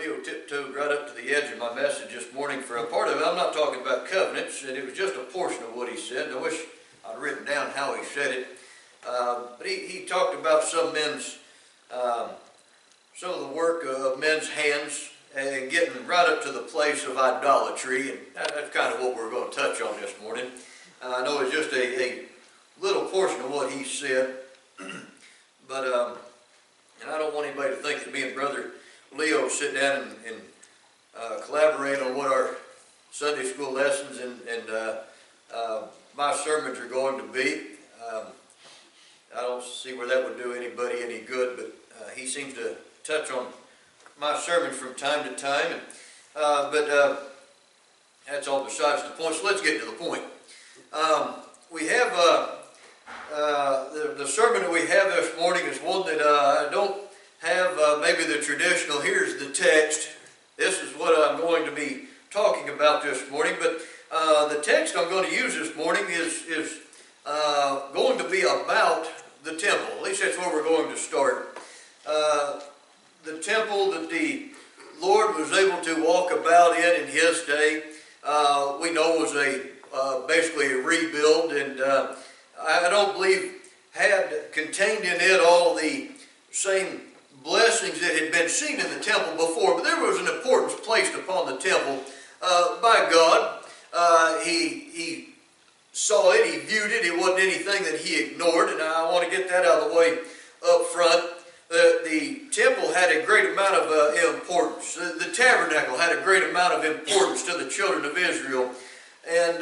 Leo tiptoed right up to the edge of my message this morning for a part of it. I'm not talking about covenants, and it was just a portion of what he said. And I wish I'd written down how he said it. But he talked about some of the work of men's hands and getting right up to the place of idolatry. And that's kind of what we're going to touch on this morning. I know it's just a little portion of what he said. But and I don't want anybody to think that me and Brother Leo sit down and collaborate on what our Sunday school lessons and my sermons are going to be. I don't see where that would do anybody any good, but he seems to touch on my sermons from time to time. But that's all besides the point, so let's get to the point. We have the sermon that we have this morning is one that I don't have maybe the traditional, here's the text, this is what I'm going to be talking about this morning, but the text I'm going to use this morning is going to be about the temple. At least that's where we're going to start. The temple that the Lord was able to walk about in his day, we know was basically a rebuild, and I don't believe had contained in it all the same blessings that had been seen in the temple before, but there was an importance placed upon the temple by God. He saw it, he viewed it, it wasn't anything that he ignored, and I want to get that out of the way up front. The temple had a great amount of importance. The tabernacle had a great amount of importance to the children of Israel. And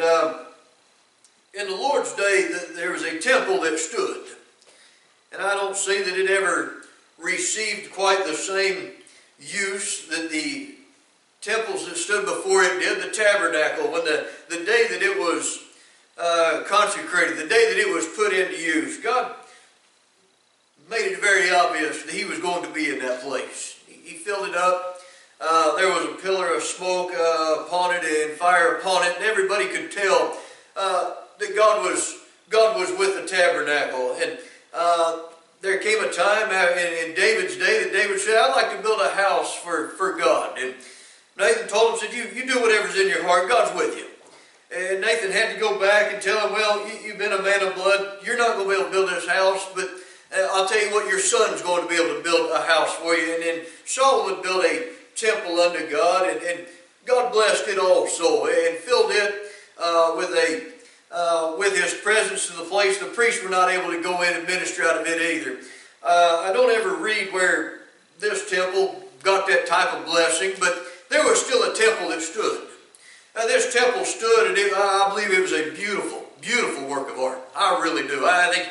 in the Lord's day, there was a temple that stood. And I don't see that it ever received quite the same use that the temples that stood before it did. The tabernacle, when the day that it was consecrated, the day that it was put into use, God made it very obvious that he was going to be in that place. He filled it up. There was a pillar of smoke upon it and fire upon it, and everybody could tell that God was with the tabernacle. And there came a time in David's day that David said, I'd like to build a house for God. And Nathan told him, said, you do whatever's in your heart, God's with you. And Nathan had to go back and tell him, well, you've been a man of blood, you're not going to be able to build this house, but I'll tell you what, your son's going to be able to build a house for you. And then Solomon built a temple unto God, and God blessed it also and filled it with his presence to the place the priests were not able to go in and minister out of it either. I don't ever read where this temple got that type of blessing, but there was still a temple that stood. This temple stood, and I believe it was a beautiful, beautiful work of art. I really do. I think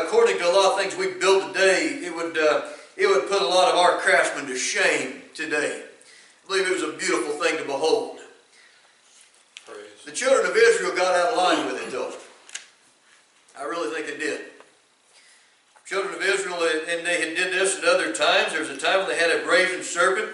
according to a lot of things we build today, it would put a lot of our craftsmen to shame today. I believe it was a beautiful thing to behold. Praise. The children of Israel got out of line with it, though. I really think they did. Children of Israel, and they had did this at other times. There was a time when they had a brazen serpent.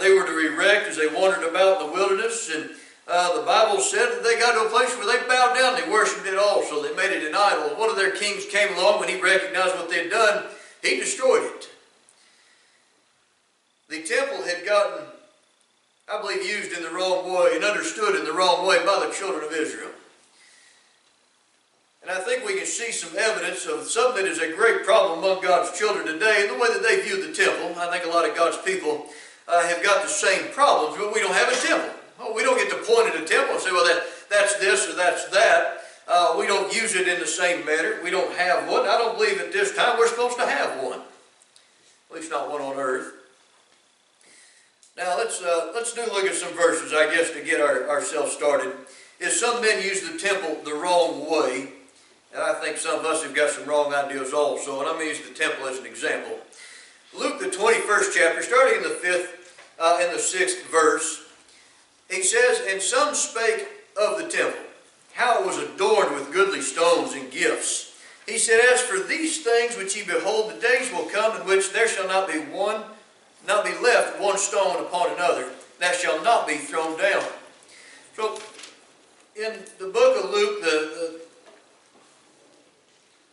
They were to erect as they wandered about in the wilderness, and the Bible said that they got to a place where they bowed down, they worshipped it also. They made it an idol. One of their kings came along when he recognized what they had done. He destroyed it. The temple had gotten, I believe, used in the wrong way and understood in the wrong way by the children of Israel. And I think we can see some evidence of something that is a great problem among God's children today, and the way that they view the temple. I think a lot of God's people have got the same problems, but we don't have a temple. We don't get to point at a temple and say, well, that's this or that's that. We don't use it in the same manner. We don't have one. I don't believe at this time we're supposed to have one. At least not one on earth. Now let's look at some verses, I guess, to get ourselves started. Is some men use the temple the wrong way, and I think some of us have got some wrong ideas also, and I'm going to use the temple as an example. Luke the 21st chapter, starting in the 5th and the 6th verse, he says, and some spake of the temple, how it was adorned with goodly stones and gifts. He said, as for these things which ye behold, the days will come in which there shall not be left one stone upon another, that shall not be thrown down. So, in the book of Luke,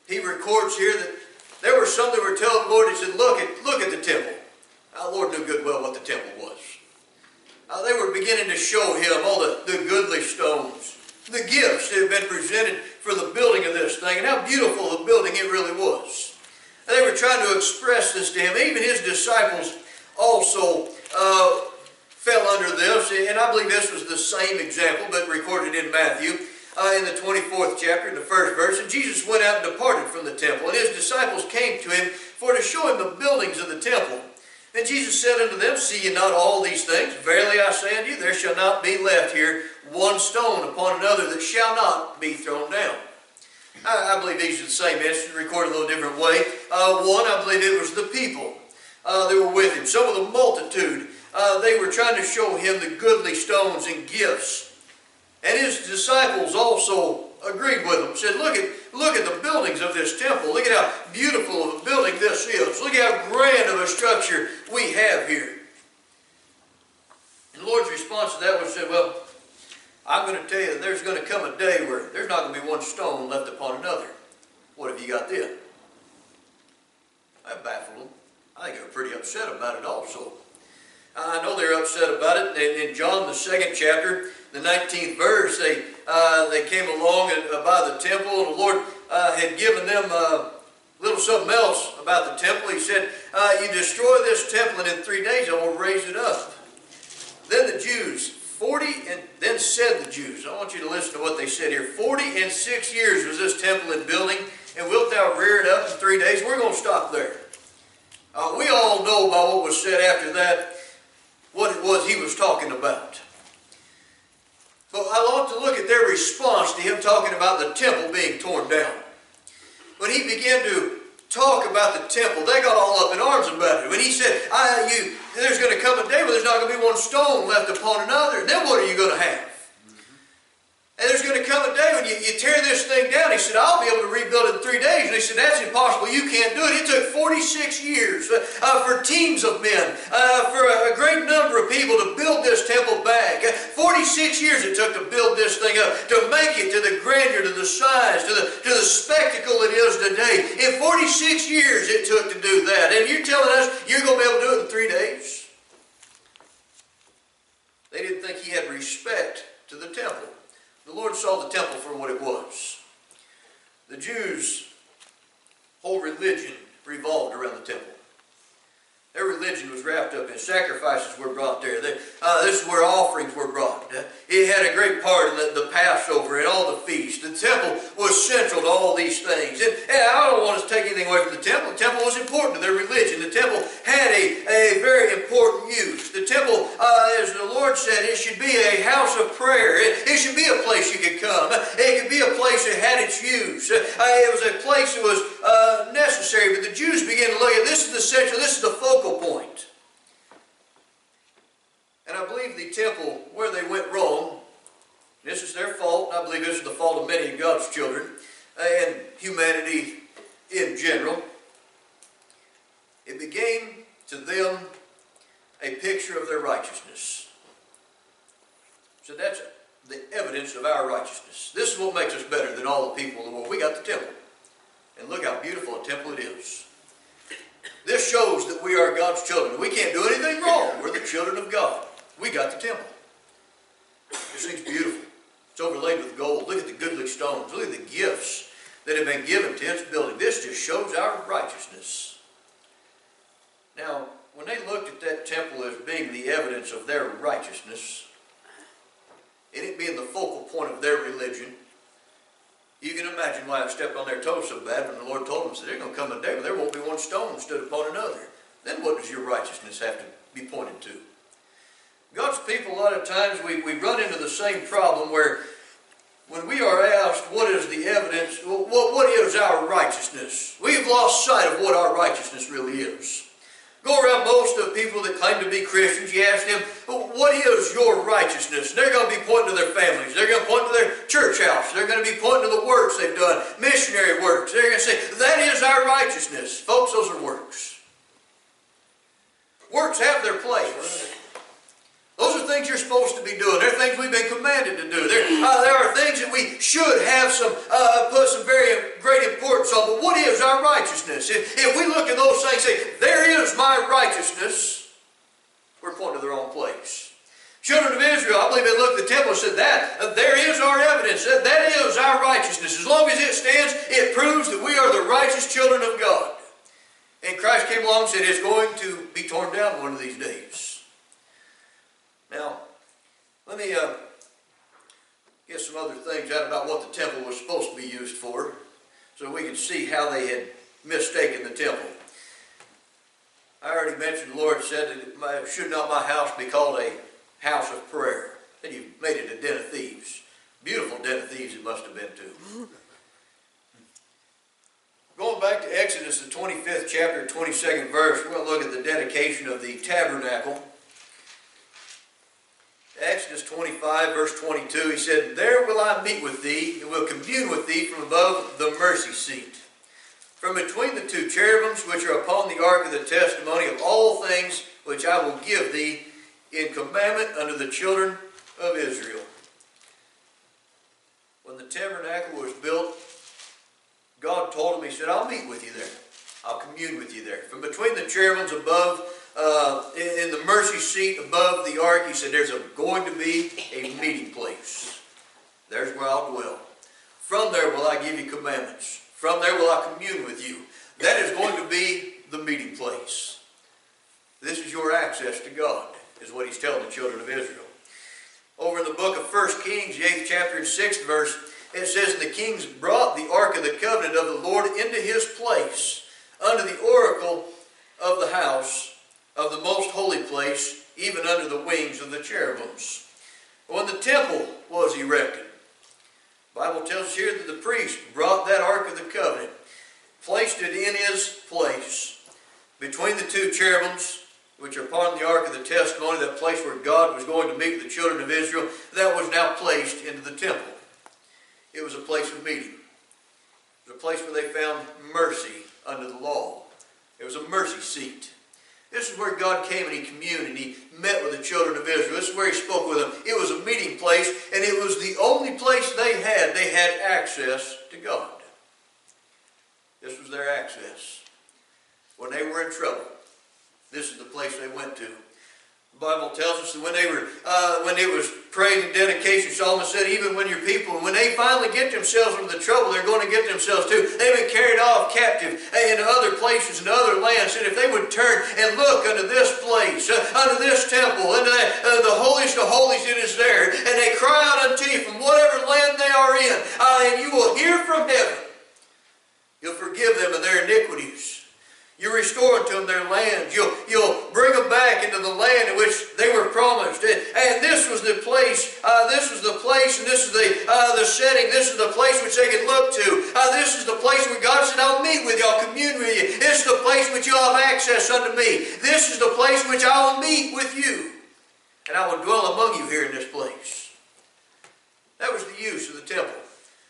he records here that there were some that were telling the Lord, he said, look at the temple. Our Lord knew good well what the temple beginning to show him all the goodly stones, the gifts that had been presented for the building of this thing, and how beautiful the building it really was. And they were trying to express this to him. Even his disciples also fell under this, and I believe this was the same example, but recorded in Matthew, in the 24th chapter, in the first verse. And Jesus went out and departed from the temple, and his disciples came to him for to show him the buildings of the temple. And Jesus said unto them, See ye not all these things? Verily I say unto you, there shall not be left here one stone upon another that shall not be thrown down. I believe these are the same incidents, recorded a little different way. One, I believe it was the people that were with him. Some of the multitude, they were trying to show him the goodly stones and gifts. And his disciples also agreed with him. Said, look at the buildings of this temple. Look at how beautiful of a building this is. Look at how grand of a structure we have here. And the Lord's response to that was, said, well, I'm going to tell you that there's going to come a day where there's not going to be one stone left upon another. What have you got then? That baffled them. I think they were pretty upset about it also. I know they're upset about it. In John, the 2nd chapter, the 19th verse, they came along by the temple, and the Lord had given them a little something else about the temple. He said, you destroy this temple, and in 3 days I will raise it up. Then the Jews, then said the Jews, I want you to listen to what they said here, 46 years was this temple in building, and wilt thou rear it up in 3 days? We're going to stop there. We all know by what was said after that what it was he was talking about. But I want to look at their response to him talking about the temple being torn down. When he began to talk about the temple, they got all up in arms about it. When he said, there's going to come a day where there's not going to be one stone left upon another, then what are you going to have? And there's going to come a day when you tear this thing down. He said, I'll be able to rebuild it in 3 days. And they said, that's impossible. You can't do it. It took 46 years for teams of men, for a great number of people to build this temple back. 46 years it took to build this thing up, to make it to the grandeur, to the size, to the spectacle it is today. In 46 years it took to do that. And you're telling us you're going to be able to do it in 3 days? They didn't think he had respect to the temple. The Lord saw the temple for what it was. The Jews' whole religion revolved around the temple. Their religion was wrapped up in sacrifices were brought there. This is where offerings were brought. It had a great part in the Passover and all the feasts. The temple was central to all these things. And I don't want to take anything away from the temple. The temple was important to their religion. The temple had a very important use. The temple, as the Lord said, it should be a house of prayer. It should be a place you could come. It could be a place that had its use. It was a place that was necessary. But the Jews began to look at this is the central, this is the focal point. And I believe the temple, where they went wrong, this is their fault, and I believe this is the fault of many of God's children, and humanity in general. It became to them a picture of their righteousness. So that's the evidence of our righteousness. This is what makes us better than all the people in the world. We got the temple. And look how beautiful a temple it is. This shows that we are God's children. We can't do anything wrong. We're the children of God. We got the temple. This thing's beautiful. It's overlaid with gold. Look at the goodly stones. Look at the gifts that have been given to its building. This just shows our righteousness. Now, when they looked at that temple as being the evidence of their righteousness, and it being the focal point of their religion, you can imagine why it stepped on their toes so bad when the Lord told them, so there's going to come a day where there won't be one stone stood upon another. Then what does your righteousness have to be pointed to? God's people, a lot of times, we run into the same problem where when we are asked what is the evidence, what is our righteousness? We've lost sight of what our righteousness really is. Go around most of the people that claim to be Christians, you ask them, what is your righteousness? And they're going to be pointing to their families. They're going to point to their church house. They're going to be pointing to the works they've done, missionary works. They're going to say, that is our righteousness. Folks, those are works. Works have their place. Those are things you're supposed to be doing. They're things we've been commanded to do. There are things that we should have put some very great importance on. But what is our righteousness? If we look at those things and say, there is my righteousness, we're pointing to the wrong place. Children of Israel, I believe they looked at the temple and said, there is our evidence. That is our righteousness. As long as it stands, it proves that we are the righteous children of God. And Christ came along and said, it's going to be torn down one of these days. Now, let me get some other things out about what the temple was supposed to be used for, so we can see how they had mistaken the temple. I already mentioned the Lord said that should not my house be called a house of prayer. And you've made it a den of thieves. Beautiful den of thieves it must have been too. Going back to Exodus, the 25th chapter, 22nd verse, we're going to look at the dedication of the tabernacle. Exodus 25, verse 22, he said, there will I meet with thee, and will commune with thee from above the mercy seat, from between the two cherubims which are upon the ark of the testimony of all things which I will give thee in commandment unto the children of Israel. When the tabernacle was built, God told him, he said, I'll meet with you there. I'll commune with you there. From between the cherubims above, in the mercy seat above the ark, he said, there's going to be a meeting place. There's where I'll dwell. From there will I give you commandments. From there will I commune with you. That is going to be the meeting place. This is your access to God, is what he's telling the children of Israel. Over in the book of 1 Kings, the 8th chapter and 6th verse, it says, the kings brought the ark of the covenant of the Lord into his place, under the oracle of the house of the most holy place, even under the wings of the cherubims. When the temple was erected, the Bible tells us here that the priest brought that ark of the covenant, placed it in his place, between the two cherubims, which are upon the ark of the testimony, that place where God was going to meet with the children of Israel, that was now placed into the temple. It was a place of meeting. It was a place where they found mercy under the law. It was a mercy seat. This is where God came and he communed and he met with the children of Israel. This is where he spoke with them. It was a meeting place, and it was the only place they had. They had access to God. This was their access. When they were in trouble, this is the place they went to. The Bible tells us that when it was prayed in dedication, Solomon said, even when your people, when they finally get themselves into the trouble they're going to get themselves to, they've been carried off captive into other places and other lands, and if they would turn and look unto this place, unto this temple, into the holiest of holies it is there, and they cry out unto you from whatever land they are in, and you will hear from heaven. You'll forgive them of their iniquities. You restore unto them their lands. You'll bring them back into the land in which they were promised. And this was the place. This was the place, and this is the setting. This is the place which they could look to. This is the place where God said, "I'll meet with you. I'll commune with you. This is the place which you'll have access unto me. This is the place which I will meet with you, and I will dwell among you here in this place." That was the use of the temple.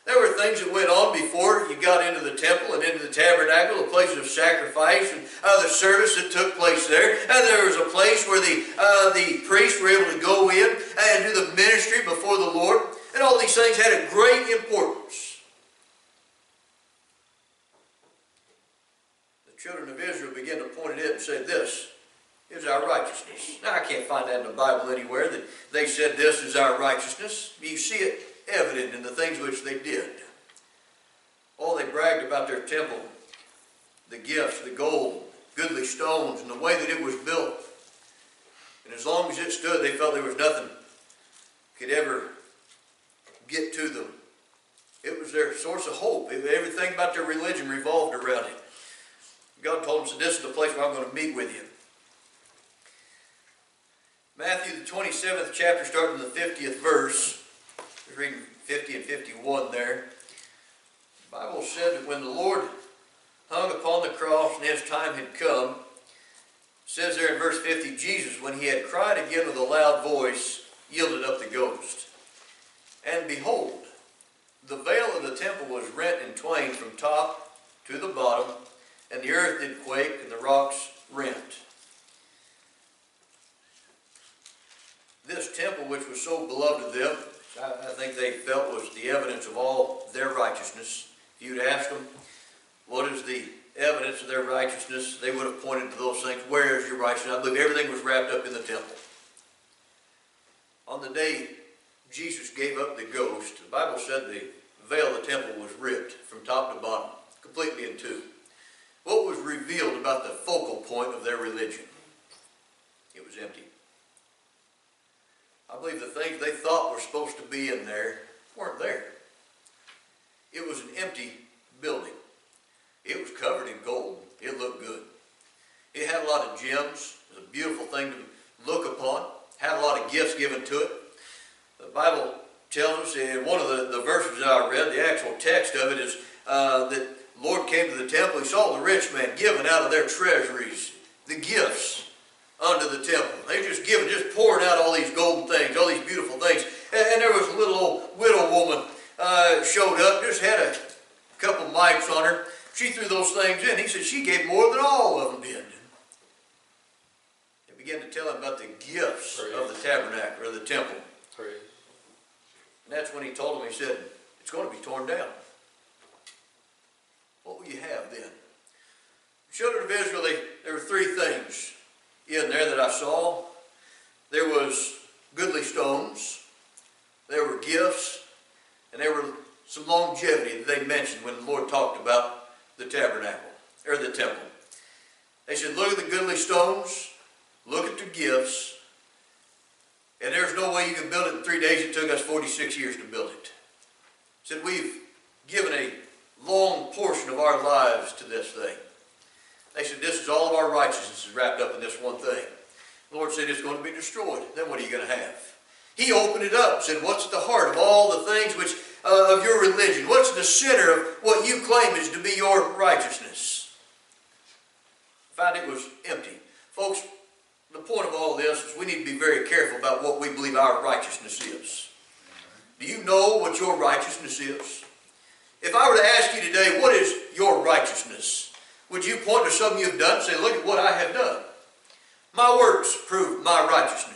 There were things that went on before you got into the temple and into the tabernacle, the places of sacrifice and the service that took place there. And there was a place where the priests were able to go in and do the ministry before the Lord. And all these things had a great importance. The children of Israel began to point it at and say, "This is our righteousness." Now, I can't find that in the Bible anywhere that they said this is our righteousness. You see it evident in the things which they did. Oh, they bragged about their temple, the gifts, the gold, goodly stones, and the way that it was built. And as long as it stood, they felt there was nothing could ever get to them. It was their source of hope. Everything about their religion revolved around it. God told them, so this is the place where I'm going to meet with you. Matthew the 27th chapter, starting in the 50th verse. We're reading 50 and 51 there. The Bible said that when the Lord hung upon the cross and his time had come, it says there in verse 50, Jesus, when he had cried again with a loud voice, yielded up the ghost. And behold, the veil of the temple was rent in twain from top to the bottom, and the earth did quake, and the rocks rent. This temple, which was so beloved of them, I think they felt was the evidence of all their righteousness. If you'd asked them, what is the evidence of their righteousness, they would have pointed to those things. Where is your righteousness? I believe everything was wrapped up in the temple. On the day Jesus gave up the ghost, the Bible said the veil of the temple was ripped from top to bottom, completely in two. What was revealed about the focal point of their religion? It was empty. I believe the things they thought were supposed to be in there weren't there. It was an empty building. It was covered in gold. It looked good. It had a lot of gems. It was a beautiful thing to look upon. Had a lot of gifts given to it. The Bible tells us in one of the verses that I read, the actual text of it is that the Lord came to the temple. He saw the rich man giving out of their treasuries the gifts unto the temple. They were just giving, just pouring out all these golden things, all these beautiful things. And there was a little old widow woman showed up, just had a couple mites on her. She threw those things in. He said she gave more than all of them did. They began to tell him about the gifts of the tabernacle or the temple. And that's when he told them, he said, it's going to be torn down. What will you have then? The children of Israel, there were three things in there that I saw. There was goodly stones, there were gifts, and there were some longevity that they mentioned when the Lord talked about the tabernacle, or the temple. They said, look at the goodly stones, look at the gifts, and there's no way you can build it in 3 days. It took us 46 years to build it. Said, we've given a long portion of our lives to this thing. They said, this is all of our righteousness is wrapped up in this one thing. The Lord said, it's going to be destroyed. Then what are you going to have? He opened it up, said, what's at the heart of all the things which of your religion? What's the center of what you claim is to be your righteousness? Found it was empty. Folks, the point of all this is we need to be very careful about what we believe our righteousness is. Do you know what your righteousness is? If I were to ask you today, what is your righteousness? Would you point to something you've done and say, look at what I have done? My works prove my righteousness.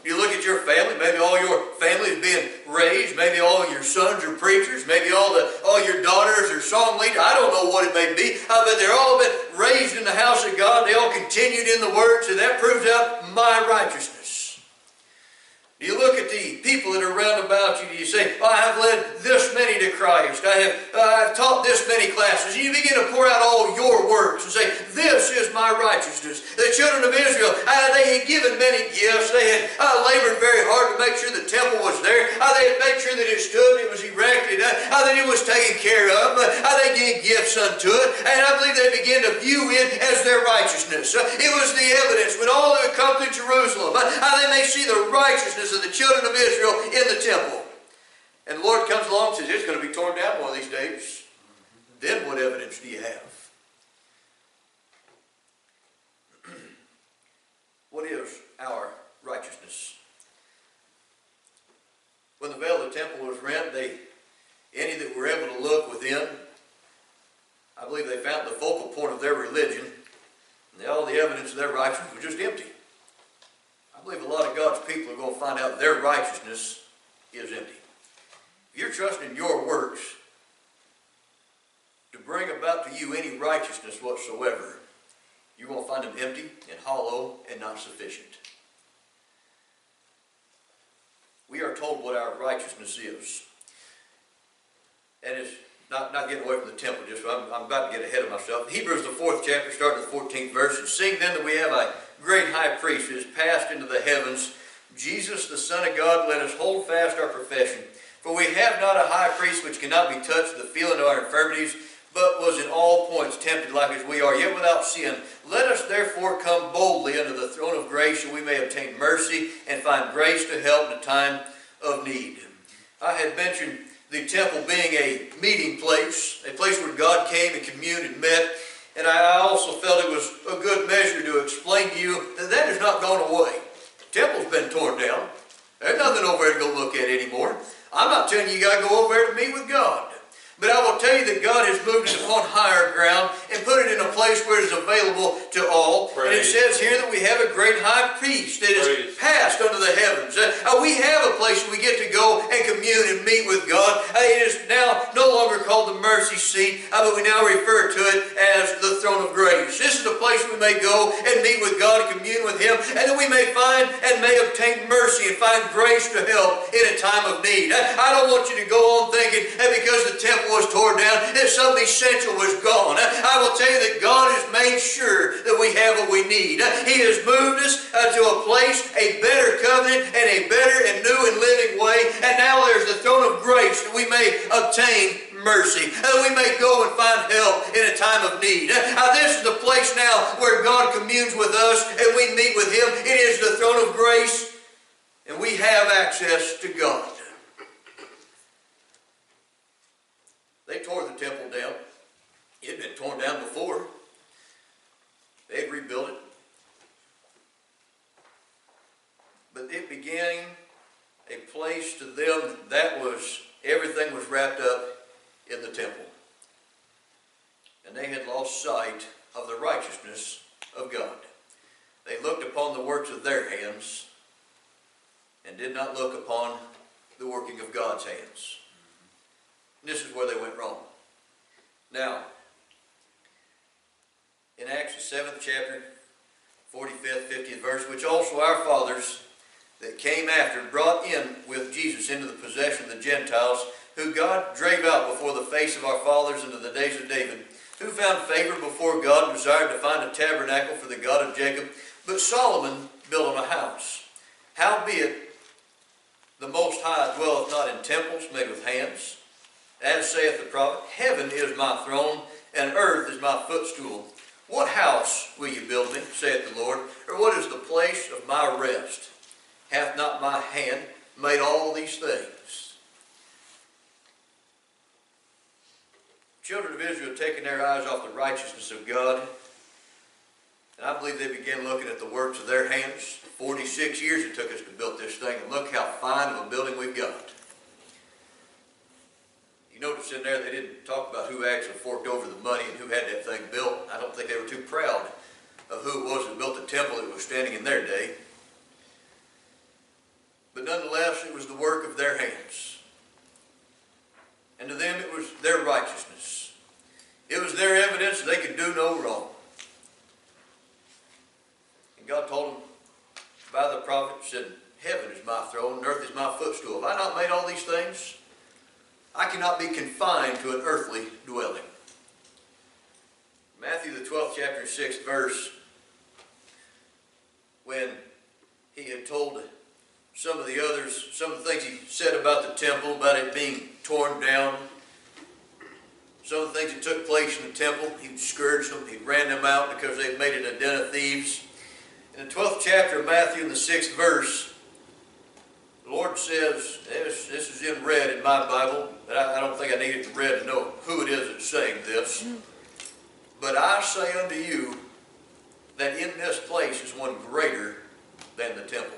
You look at your family, maybe all your family is being raised, maybe all your sons are preachers, maybe all your daughters are song leaders. I don't know what it may be, but they're all been raised in the house of God. They all continued in the Word, so that proves out my righteousness. Do you look at the people that are round about you? Do you say, oh, I have led this many to Christ. I've taught this many classes. And you begin to pour out all your works and say, this is my righteousness. The children of Israel, they had given many gifts. They had labored very hard to make sure the temple was there. They had made sure that it stood, it was erected, that it was taken care of. They gave gifts unto it. And I believe they began to view it as their righteousness. It was the evidence when all that would come to Jerusalem. They may see the righteousness of the children of Israel in the temple. And the Lord comes along and says, it's going to be torn down one of these days. Then what evidence do you have? What is our righteousness? When the veil of the temple was rent, any that were able to look within, I believe they found the focal point of their religion, and all the evidence of their righteousness was just empty. I believe a lot of God's people are going to find out their righteousness is empty. If you're trusting your works to bring about to you any righteousness whatsoever, you're going to find them empty and hollow and not sufficient. We are told what our righteousness is. And it's not getting away from the temple, just I'm about to get ahead of myself. Hebrews, the 4th chapter, starting the 14th verse. And seeing then that we have a great high priest who is passed into the heavens, Jesus, the Son of God, let us hold fast our profession. For we have not a high priest which cannot be touched with the feeling of our infirmities, but was in all points tempted like as we are, yet without sin. Let us therefore come boldly unto the throne of grace, that we may obtain mercy and find grace to help in a time of need. I had mentioned the temple being a meeting place, a place where God came and communed and met. And I also felt it was a good measure to explain to you that that has not gone away. The temple's been torn down. There's nothing over there to go look at anymore. I'm not telling you got to go over there to meet with God. But I will tell you that God has moved it upon higher ground and put it in a place where it is available to all. Praise. And it says here that we have a great high priest that is passed unto the heavens. We have a place where we get to go and commune and meet with God. It is now no longer called the mercy seat, but we now refer to it as the throne of grace. This is the place we may go and meet with God and commune with Him. and that we may find and may obtain mercy and find grace to help in a time of need. I don't want you to go on thinking that because the temple was torn down, that something essential was gone. I will tell you that God has made sure that we have what we need. He has moved us to a place, a better covenant, and a better and new and living way. And now there's the throne of grace that we may obtain mercy, that we may go and find help in a time of need. This is the place now where God communes with us and we meet with Him. It is the throne of grace, and we have access to God. They tore the temple down. It had been torn down before. They had rebuilt it. But it began a place to them that was, everything was wrapped up in the temple. And they had lost sight of the righteousness of God. They looked upon the works of their hands and did not look upon the working of God's hands. And this is where they went wrong. Now, in Acts the 7th chapter, 45th, 50th verse, which also our fathers that came after brought in with Jesus into the possession of the Gentiles, who God drave out before the face of our fathers into the days of David, who found favor before God and desired to find a tabernacle for the God of Jacob. But Solomon built him a house. Howbeit, the Most High dwelleth not in temples made with hands. As saith the prophet, heaven is my throne, and earth is my footstool. What house will you build me, saith the Lord? Or what is the place of my rest? Hath not my hand made all these things? Children of Israel had taken their eyes off the righteousness of God, and I believe they began looking at the works of their hands. 46 years it took us to build this thing, and look how fine of a building we've got. You notice in there they didn't talk about who actually forked over the money and who had that thing built. I don't think they were too proud of who it was that built the temple that was standing in their day. But nonetheless, it was the work of their hands. And to them it was their righteousness. It was their evidence that they could do no wrong. And God told them by the prophet, said, heaven is my throne and earth is my footstool. Have I not made all these things? I cannot be confined to an earthly dwelling. Matthew the 12th chapter 6th verse, when he had told some of the others, some of the things he said about the temple, about it being torn down, some of the things that took place in the temple, he scourged them, he ran them out because they had made it a den of thieves. In the 12th chapter of Matthew, in the 6th verse, the Lord says, this is in red in my Bible, but I don't think I need it in red to know who it is that's saying this. But I say unto you that in this place is one greater than the temple.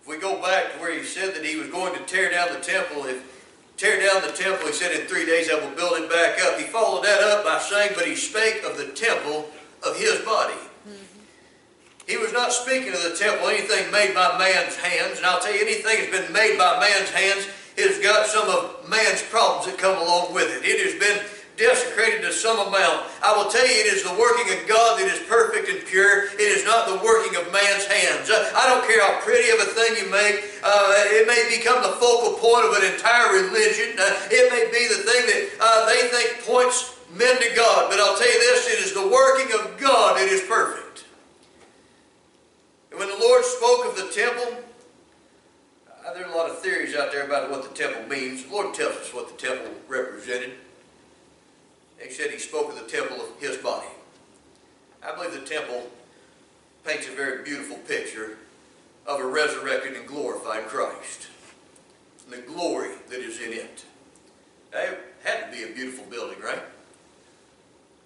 If we go back to where he said that he was going to tear down the temple, he said in 3 days I will build it back up. He followed that up by saying, but he spake of the temple of his body. He was not speaking of the temple, anything made by man's hands. And I'll tell you, anything that's been made by man's hands has got some of man's problems that come along with it. It has been desecrated to some amount. I will tell you, it is the working of God that is perfect and pure. It is not the working of man's hands. I don't care how pretty of a thing you make. It may become the focal point of an entire religion. It may be the thing that they think points men to God. But I'll tell you this, it is the working of God that is perfect. And when the Lord spoke of the temple, there are a lot of theories out there about what the temple means. The Lord tells us what the temple represented. He said he spoke of the temple of his body. I believe the temple paints a very beautiful picture of a resurrected and glorified Christ. And the glory that is in it. It had to be a beautiful building, right?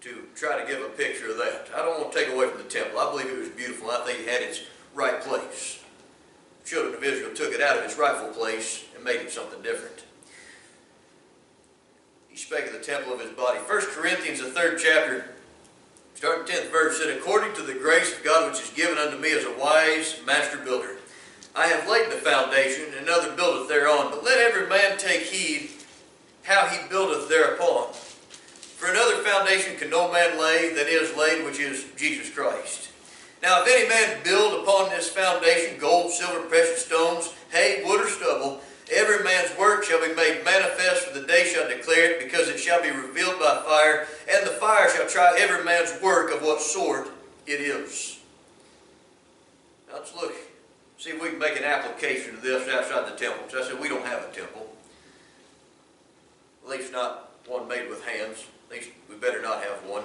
To try to give a picture of that. I don't want to take away from the temple. I believe it was beautiful. I think it had its right place. The children of Israel took it out of its rightful place and made it something different. He spake of the temple of his body. 1 Corinthians, the 3rd chapter, starting 10th verse, said, according to the grace of God which is given unto me as a wise master builder, I have laid the foundation, and another buildeth thereon. But let every man take heed how he buildeth thereupon. For another foundation can no man lay than is laid, which is Jesus Christ. Now if any man build upon this foundation gold, silver, precious stones, hay, wood, or stubble, every man's work shall be made manifest, for the day shall declare it, because it shall be revealed by fire, and the fire shall try every man's work of what sort it is. Now let's look, see if we can make an application of this outside the temple. So I said we don't have a temple. At least not one made with hands. At least we better not have one.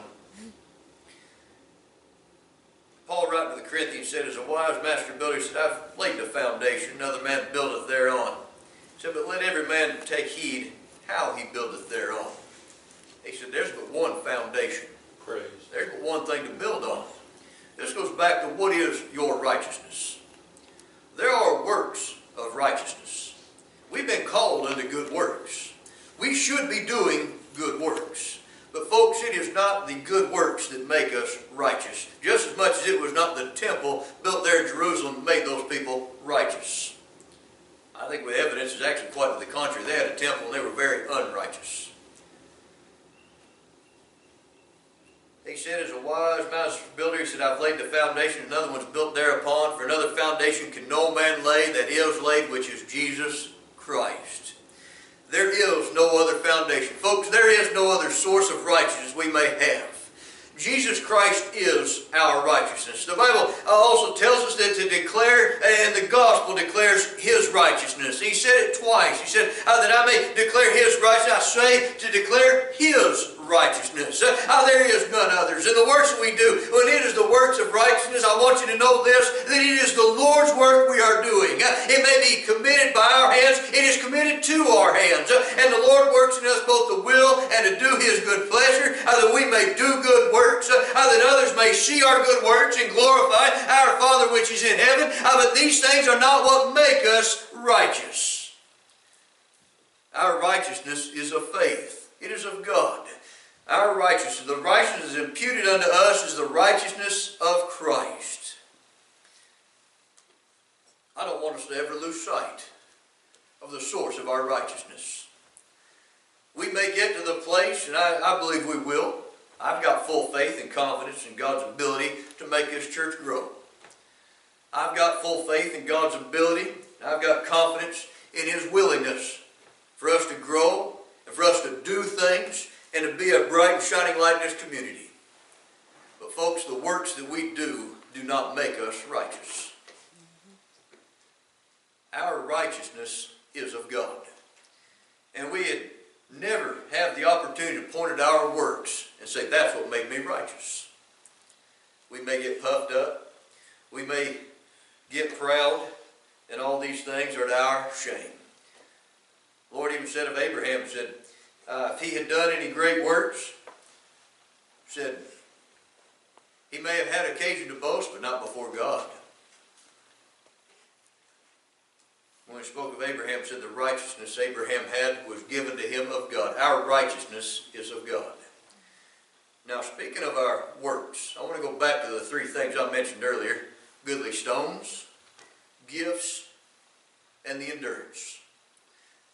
Paul writing to the Corinthians said, as a wise master builder, he said, I've laid the foundation, another man buildeth thereon. He said, but let every man take heed how he buildeth thereon. He said, there's but one foundation. Praise. There's but one thing to build on. This goes back to what is your righteousness. There are works of righteousness. We've been called unto good works. We should be doing good works. But folks, it is not the good works that make us righteous. Just as much as it was not the temple built there in Jerusalem that made those people righteous. I think the evidence is actually quite to the contrary. They had a temple and they were very unrighteous. He said, as a wise master builder, he said, I've laid the foundation, another one's built thereupon. For another foundation can no man lay that is laid, which is Jesus Christ. There is no other foundation. Folks, there is no other source of righteousness we may have. Jesus Christ is our righteousness. The Bible also tells us that to declare, and the gospel declares His righteousness. He said it twice. He said, that I may declare His righteousness. I say to declare His righteousness. There is none others. And the works that we do, when it is the works of righteousness, I want you to know this, that it is the Lord's work we are doing. It may be committed by our hands. It is committed to our hands. And the Lord works in us both to will and to do His good pleasure, that we may do good works, that others may see our good works and glorify our Father which is in heaven. But these things are not what make us righteous. Our righteousness is of faith. It is of God. Our righteousness, the righteousness imputed unto us is the righteousness of Christ. I don't want us to ever lose sight of the source of our righteousness. We may get to the place, and I believe we will. I've got full faith and confidence in God's ability to make this church grow. I've got full faith in God's ability. I've got confidence in His willingness for us to grow and for us to do things and to be a bright and shining light in this community. But folks, the works that we do not make us righteous. Our righteousness is of God. And we had never have the opportunity to point at our works and say, that's what made me righteous. We may get puffed up. We may get proud. And all these things are to our shame. The Lord even said of Abraham, said, if he had done any great works, said, he may have had occasion to boast, but not before God. When we spoke of Abraham, said the righteousness Abraham had was given to him of God. Our righteousness is of God. Now, speaking of our works, I want to go back to the three things I mentioned earlier. Goodly stones, gifts, and the endurance.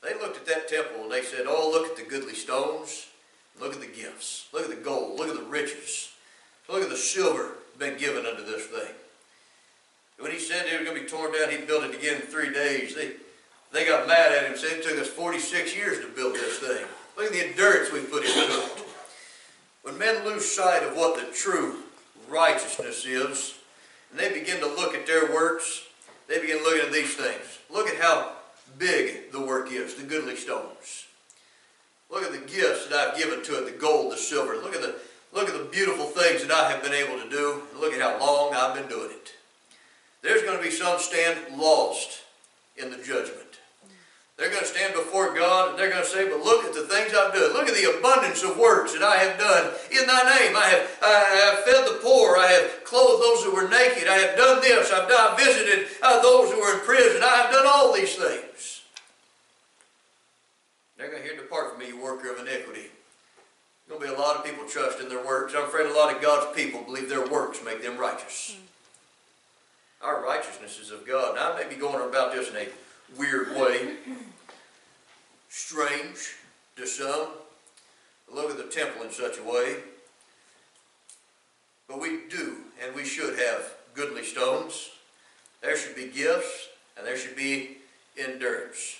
They looked at that temple and they said, oh, look at the goodly stones. Look at the gifts. Look at the gold. Look at the riches. Look at the silver been given unto this thing. When he said it was going to be torn down, he built it again in 3 days. They got mad at him and said it took us 46 years to build this thing. Look at the endurance we put into it. When men lose sight of what the true righteousness is, and they begin to look at their works, they begin looking at these things. Look at how big the work is, the goodly stones. Look at the gifts that I've given to it, the gold, the silver. Look at the beautiful things that I have been able to do. And look at how long I've been doing it. There's going to be some stand lost in the judgment. They're going to stand before God and they're going to say, but look at the things I've done. Look at the abundance of works that I have done in thy name. I have fed the poor. I have clothed those who were naked. I have done this. I've visited those who were in prison. I have done all these things. They're going to hear, depart from me, you worker of iniquity. There's going to be a lot of people trust in their works. I'm afraid a lot of God's people believe their works make them righteous. Our righteousness is of God. Now, I may be going about this in a weird way, strange to some. Look at the temple in such a way. But we do and we should have goodly stones. There should be gifts, and there should be endurance.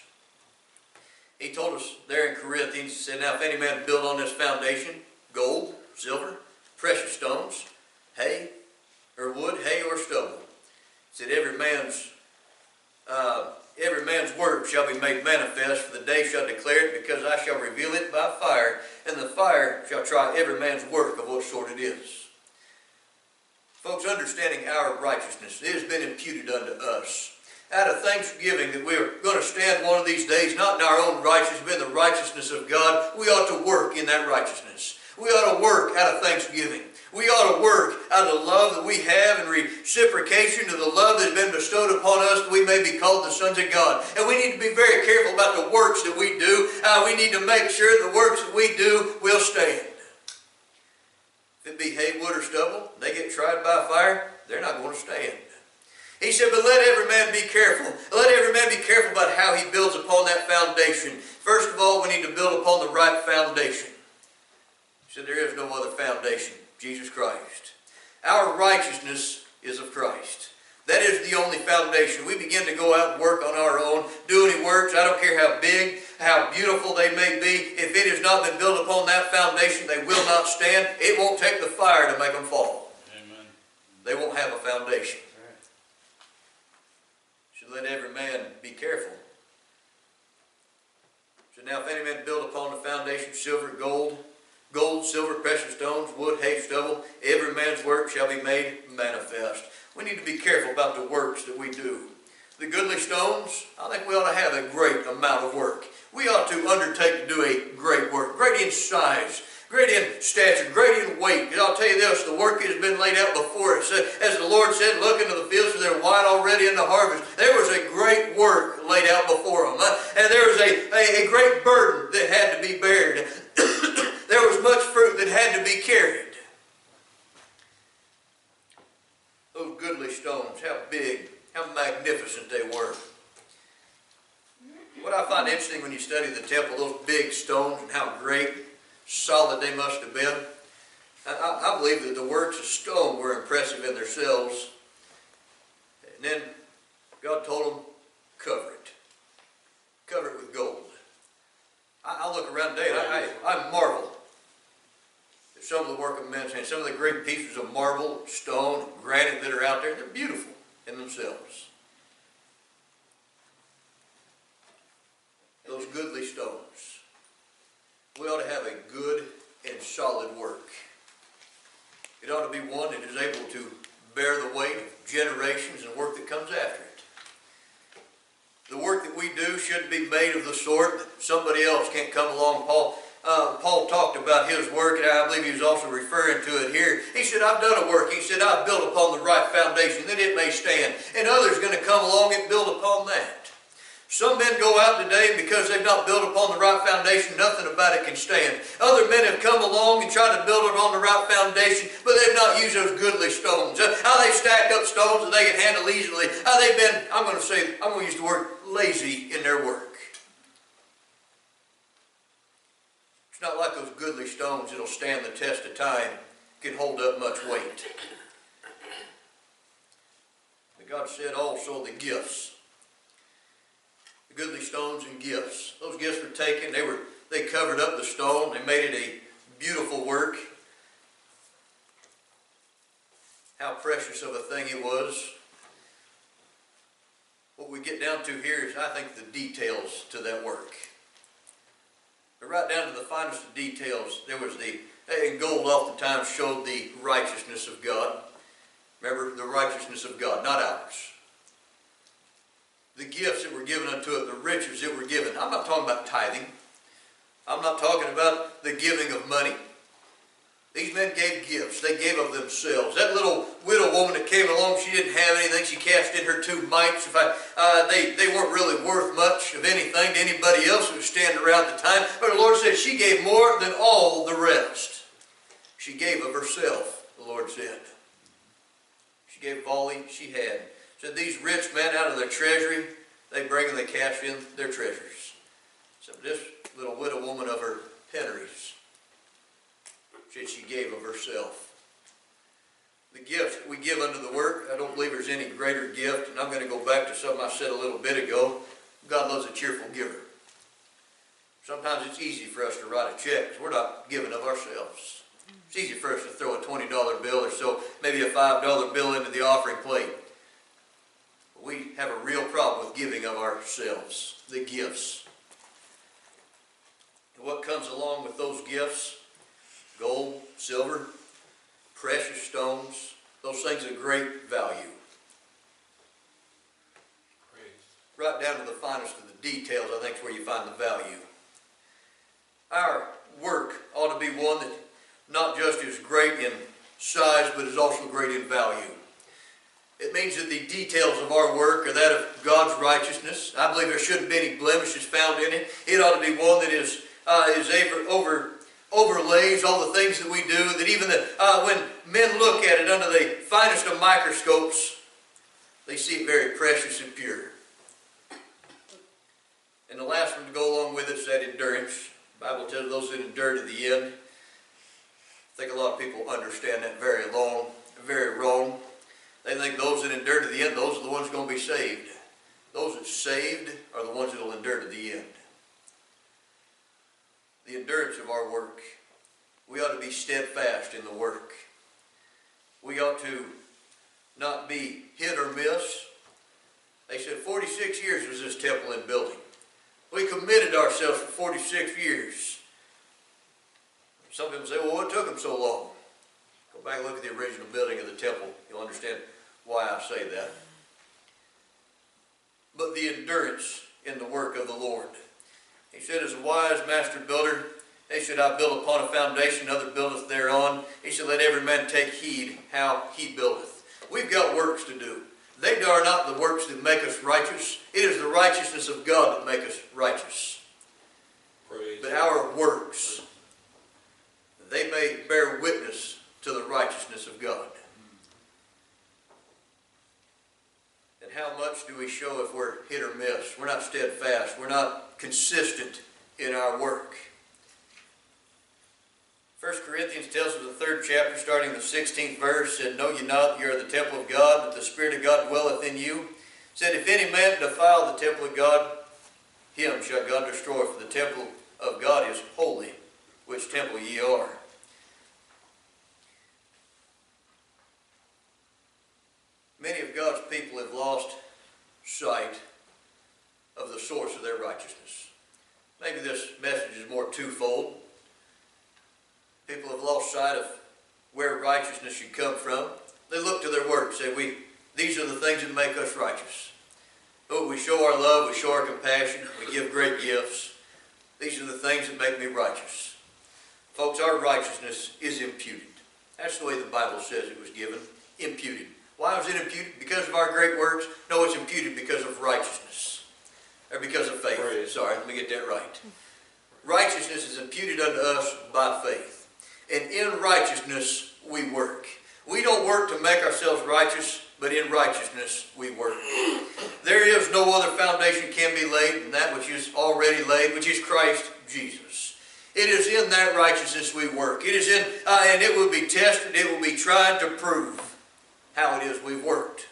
He told us there in Corinthians, he said, now if any man build on this foundation, gold, silver, precious stones, hay, or wood, hay, or stubble. He said, every man's work shall be made manifest, for the day shall declare it, because I shall reveal it by fire, and the fire shall try every man's work of what sort it is. Folks, understanding our righteousness, it has been imputed unto us. Out of thanksgiving that we're going to stand one of these days, not in our own righteousness, but in the righteousness of God, we ought to work in that righteousness. We ought to work out of thanksgiving. We ought to work out of the love that we have in reciprocation to the love that has been bestowed upon us, that we may be called the sons of God. And we need to be very careful about the works that we do. We need to make sure the works that we do will stand. If it be hay, wood, or stubble, they get tried by fire, they're not going to stand. He said, but let every man be careful. Let every man be careful about how he builds upon that foundation. First of all, we need to build upon the right foundation. He said, there is no other foundation, Jesus Christ. Our righteousness is of Christ. That is the only foundation. We begin to go out and work on our own, do any works. I don't care how big, how beautiful they may be. If it has not been built upon that foundation, they will not stand. It won't take the fire to make them fall. Amen. They won't have a foundation. Let every man be careful. So now if any man build upon the foundation silver, gold, silver, precious stones, wood, hay, stubble, every man's work shall be made manifest. We need to be careful about the works that we do. The goodly stones, I think we ought to have a great amount of work. We ought to undertake to do a great work, great in size, great in stature, great in weight. And I'll tell you this, the work has been laid out before us. As the Lord said, look into the fields, for they're white already in the harvest. There was a great work laid out before them. And there was a great burden that had to be bared. There was much fruit that had to be carried. Those goodly stones, how big, how magnificent they were. What I find interesting when you study the temple, those big stones and how great, solid they must have been. I believe that the works of stone were impressive in themselves. And then God told them, cover it. Cover it with gold. I look around today and I marvel at some of the work of men's hands. Some of the great pieces of marble, stone, granite that are out there. They're beautiful in themselves. Those goodly stones. We ought to have a good and solid work. It ought to be one that is able to bear the weight of generations and work that comes after it. The work that we do shouldn't be made of the sort that somebody else can't come along. Paul talked about his work, and I believe he was also referring to it here. He said, I've done a work. He said, I've built upon the right foundation, that it may stand. And others are going to come along and build upon that. Some men go out today because they've not built upon the right foundation, nothing about it can stand. Other men have come along and tried to build it on the right foundation, but they've not used those goodly stones. How they've stacked up stones that they can handle easily. How they've been, I'm going to use the word lazy in their work. It's not like those goodly stones that'll stand the test of time, can hold up much weight. But God said also the gifts. Goodly stones and gifts. Those gifts were taken, they covered up the stone, they made it a beautiful work. How precious of a thing it was. What we get down to here is, I think, the details to that work. But right down to the finest of details, there was and gold oftentimes showed the righteousness of God. Remember, the righteousness of God, not ours. The gifts that were given unto it, the riches that were given. I'm not talking about tithing. I'm not talking about the giving of money. These men gave gifts. They gave of themselves. That little widow woman that came along, she didn't have anything. She cast in her 2 mites. They weren't really worth much of anything to anybody else who was standing around at the time. But the Lord said she gave more than all the rest. She gave of herself, the Lord said. She gave of all she had. Said these rich men out of their treasury, they bring and they cash in their treasures. So this little widow woman of her penuries, said she gave of herself. the gifts that we give unto the work, I don't believe there's any greater gift. And I'm going to go back to something I said a little bit ago. God loves a cheerful giver. Sometimes it's easy for us to write a check because we're not giving of ourselves. It's easy for us to throw a $20 bill or so, maybe a $5 bill into the offering plate. But we have a real problem with giving of ourselves, the gifts. And what comes along with those gifts? Gold, silver, precious stones, those things of great value. Right down to the finest of the details, I think, is where you find the value. Our work ought to be one that not just is great in size, but is also great in value. It means that the details of our work are that of God's righteousness. I believe there shouldn't be any blemishes found in it. It ought to be one that overlays all the things that we do, that even when men look at it under the finest of microscopes, they see it very precious and pure. And the last one to go along with it is that endurance. The Bible tells those that endure to the end. I think a lot of people understand that very wrong. They think those that endure to the end, those are the ones going to be saved. Those that saved are the ones that will endure to the end. The endurance of our work. We ought to be steadfast in the work. We ought to not be hit or miss. They said 46 years was this temple in building. We committed ourselves for 46 years. Some people say, well, what took them so long? Go back and look at the original building of the temple. You'll understand why I say that. But the endurance in the work of the Lord. He said, as a wise master builder, he said, I build upon a foundation, another buildeth thereon. He said, let every man take heed how he buildeth. We've got works to do. They are not the works that make us righteous. It is the righteousness of God that make us righteous. Praise but our works, they may bear witness to the righteousness of God. And how much do we show if we're hit or miss? We're not steadfast. We're not consistent in our work. 1 Corinthians tells us in the 3rd chapter, starting in the 16th verse, said, know ye not that ye are the temple of God, that the Spirit of God dwelleth in you? Said, if any man defile the temple of God, him shall God destroy, for the temple of God is holy, which temple ye are. Many of God's people have lost sight of the source of their righteousness. Maybe this message is more twofold. People have lost sight of where righteousness should come from. They look to their works, say, these are the things that make us righteous. Oh, we show our love, we show our compassion, we give great gifts. These are the things that make me righteous. Folks, our righteousness is imputed. That's the way the Bible says it was given, imputed. Why was it imputed? Because of our great works? No, it's imputed because of righteousness. Or because of faith. Praise. Sorry, let me get that right. Righteousness is imputed unto us by faith. And in righteousness we work. We don't work to make ourselves righteous, but in righteousness we work. There is no other foundation can be laid than that which is already laid, which is Christ Jesus. It is in that righteousness we work. It is in, and it will be tested, it will be tried to prove how it is we've worked.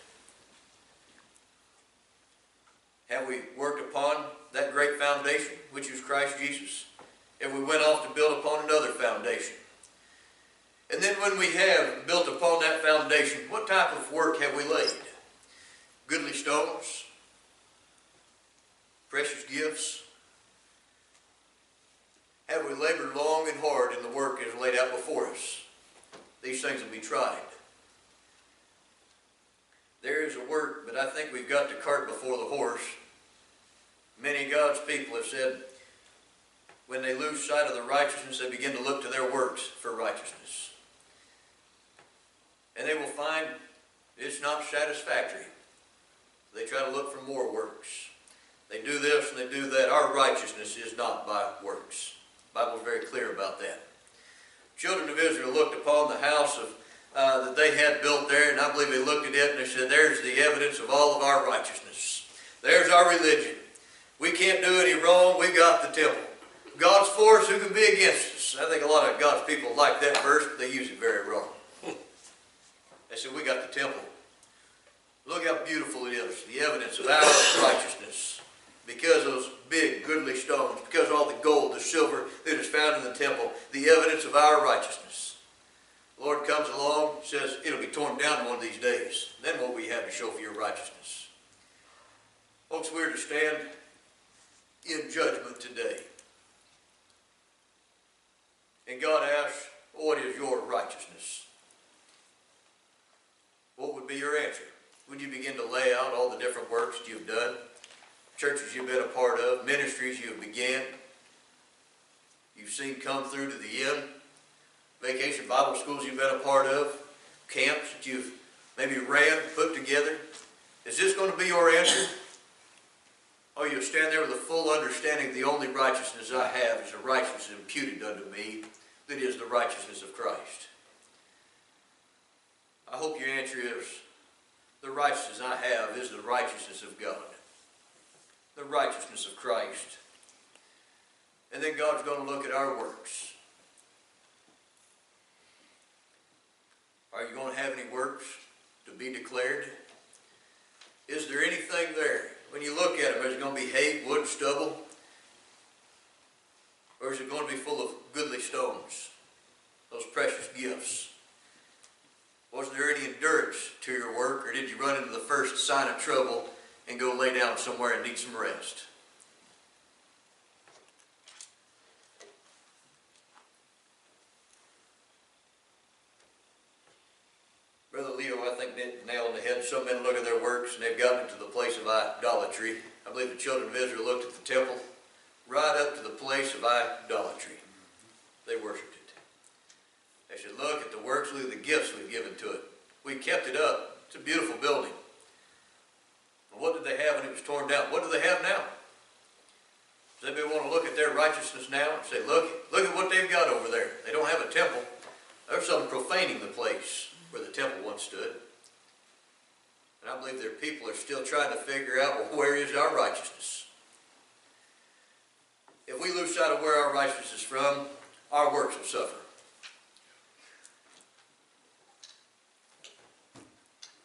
Have we worked upon that great foundation, which is Christ Jesus? And we went off to build upon another foundation. And then when we have built upon that foundation, what type of work have we laid? Goodly stones? Precious gifts? Have we labored long and hard in the work that is laid out before us? These things will be tried. There is a work, but I think we've got the cart before the horse. Many of God's people have said, when they lose sight of the righteousness, they begin to look to their works for righteousness. And they will find it's not satisfactory. They try to look for more works. They do this and they do that. Our righteousness is not by works. The Bible is very clear about that. Children of Israel looked upon the house that they had built there, and I believe they looked at it and they said, there's the evidence of all of our righteousness. There's our religion. We can't do any wrong. We got the temple. God's for us, who can be against us? I think a lot of God's people like that verse, but they use it very wrong. They said, we got the temple. Look how beautiful it is, the evidence of our righteousness. Because of those big, goodly stones, because of all the gold, the silver that is found in the temple, the evidence of our righteousness. The Lord comes along, says, it'll be torn down one of these days. Then what we have to show for your righteousness? Folks, we're to stand in judgment today. And God asks, what is your righteousness? What would be your answer? Would you begin to lay out all the different works that you've done? Churches you've been a part of, ministries you've began, you've seen come through to the end, vacation Bible schools you've been a part of, camps that you've maybe ran, put together. Is this going to be your answer? Oh, you'll stand there with a full understanding the only righteousness I have is the righteousness imputed unto me, that is the righteousness of Christ. I hope your answer is, the righteousness I have is the righteousness of God. The righteousness of Christ. And then God's going to look at our works. Are you going to have any works to be declared? Is there anything there? When you look at them, is it going to be hay, wood, stubble? Or is it going to be full of goodly stones? Those precious gifts. Was there any endurance to your work, or did you run into the first sign of trouble and go lay down somewhere and need some rest? Brother Leo, I think, hit the nail on the head. Some men look at their works and they've gotten into the place of idolatry. I believe the children of Israel looked at the temple right up to the place of idolatry. They worshipped it. They should look at the works, look at the gifts we've given to it. We kept it up. It's a beautiful building. But what did they have when it was torn down? What do they have now? Does anybody want to look at their righteousness now and say, look at what they've got over there. They don't have a temple. There's some profaning the place where the temple once stood. And I believe their people are still trying to figure out, well, where is our righteousness? If we lose sight of where our righteousness is from, our works will suffer.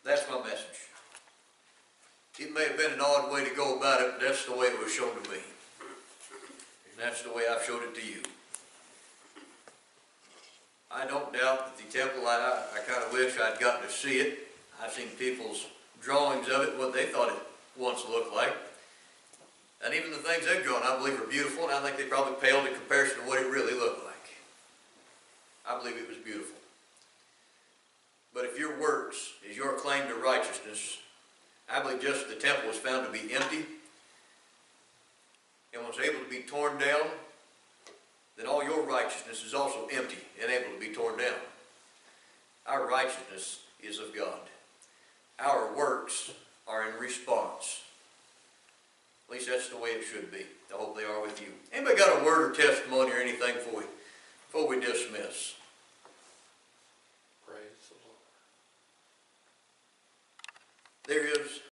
That's my message. It may have been an odd way to go about it, but that's the way it was shown to me. And that's the way I've showed it to you. I don't doubt that the temple, I kind of wish I'd gotten to see it. I've seen people's drawings of it, what they thought it once looked like. And even the things they've drawn, I believe, are beautiful, and I think they probably paled in comparison to what it really looked like. I believe it was beautiful. But if your works is your claim to righteousness, I believe just as the temple was found to be empty and was able to be torn down, then all your righteousness is also empty and able to be torn down. Our righteousness is of God. Our works are in response. At least that's the way it should be. I hope they are with you. Anybody got a word or testimony or anything before we dismiss?